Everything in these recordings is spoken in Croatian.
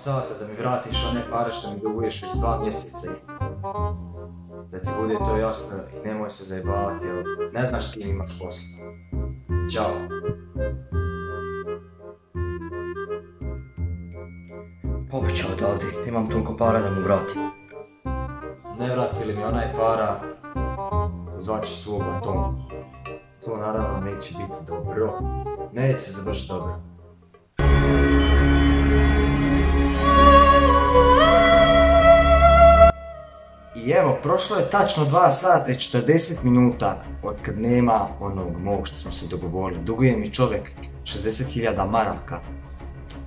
sata da mi vratiš one pare što mi duguješ već 2 mjeseca. Da ti bude to jasno i nemoj se zajebavati, jer ne znaš ti imaš posla. Ćao. Pobećao odavde, nemam toliko para da mu vratim. Ne vrati li mi onaj para, zvaću svog batona. To naravno neće biti dobro. Neće se završiti dobro. I evo, prošlo je tačno 2 sata i 40 minuta od kad nema onog mog što smo se dogovorili. Duguje mi čovjek 60.000 maraka.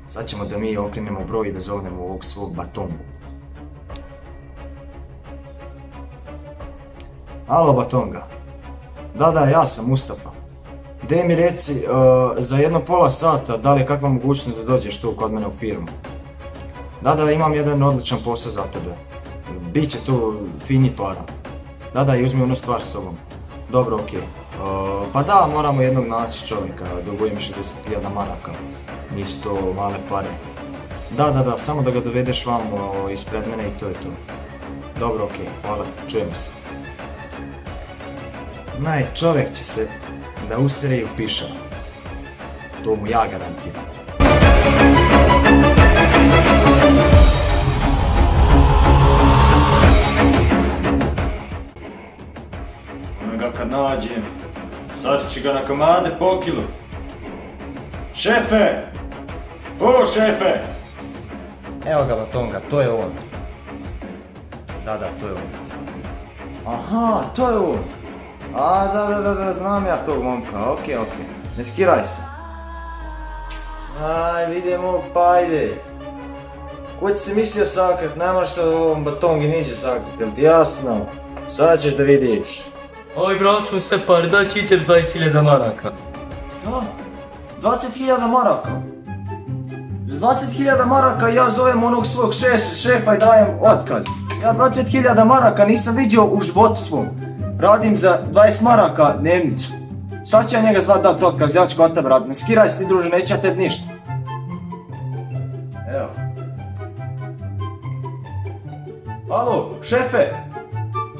Sad ćemo da mi okrenemo broj i da zovnemo ovog svog batongu. Alo batonga. Da, ja sam Mustafa. Dej mi reci, za jedno pola sata, da li je kakva mogućnost da dođeš tu kod mene u firmu? Da, imam jedan odličan posao za tebe. Biće tu fini para. Da, i uzmi onu stvar s sobom. Dobro, okej. Pa da, moramo jednog naći čovjeka, duguje mi 60.000 maraka. Nisu to male pare. Da, samo da ga dovedeš vamo ispred mene i to je to. Dobro, okej, hvala, čujemo se. Onaj čovjek će se da usere i upiša. To mu ja garantiram. Onoga kad nađem, sašći ga na komade po kilu. Šefe! O šefe! Evo ga batonga, to je on. Da, to je on. Aha, to je on. A, da, znam ja tog momka, okej. Ne skiraj se. Aj, vidimo, pa ajde. Ko ti se mislio sakrat, nemaš se ovom batongi niđe sakrat, jel ti jasno? Sad ćeš da vidiš. Oj, vraćam sve pare, daj čitam 20.000 maraka. Da? 20.000 maraka? Za 20.000 maraka ja zovem onog svog šefa i dajem otkaz. Ja 20.000 maraka nisam vidio u životu svom. Radim za 20 maraka dnevnicu. Sad će ja njega zvat dat otkaz, ja ću kod tebe raditi. Ne skiraj se ti druže, neće ja tebi ništa. Evo. Alo, šefe!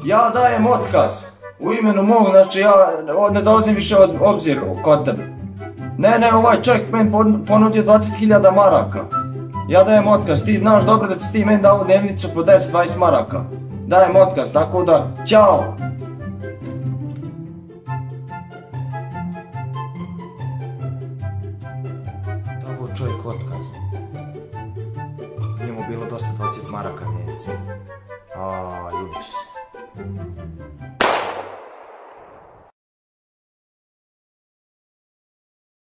Ja dajem otkaz. U imenu mog, znači ja ne dolazim više obzir kod tebe. Ne, ovaj čovjek meni ponudio 20.000 maraka. Ja dajem otkaz, ti znaš dobro da si ti meni dao dnevnicu po 10-20 maraka. Dajem otkaz, tako da, ćao! Davo čovjek otkaz. Nije mu bilo dosta 20 maraka dnevnice. Ljubiš se.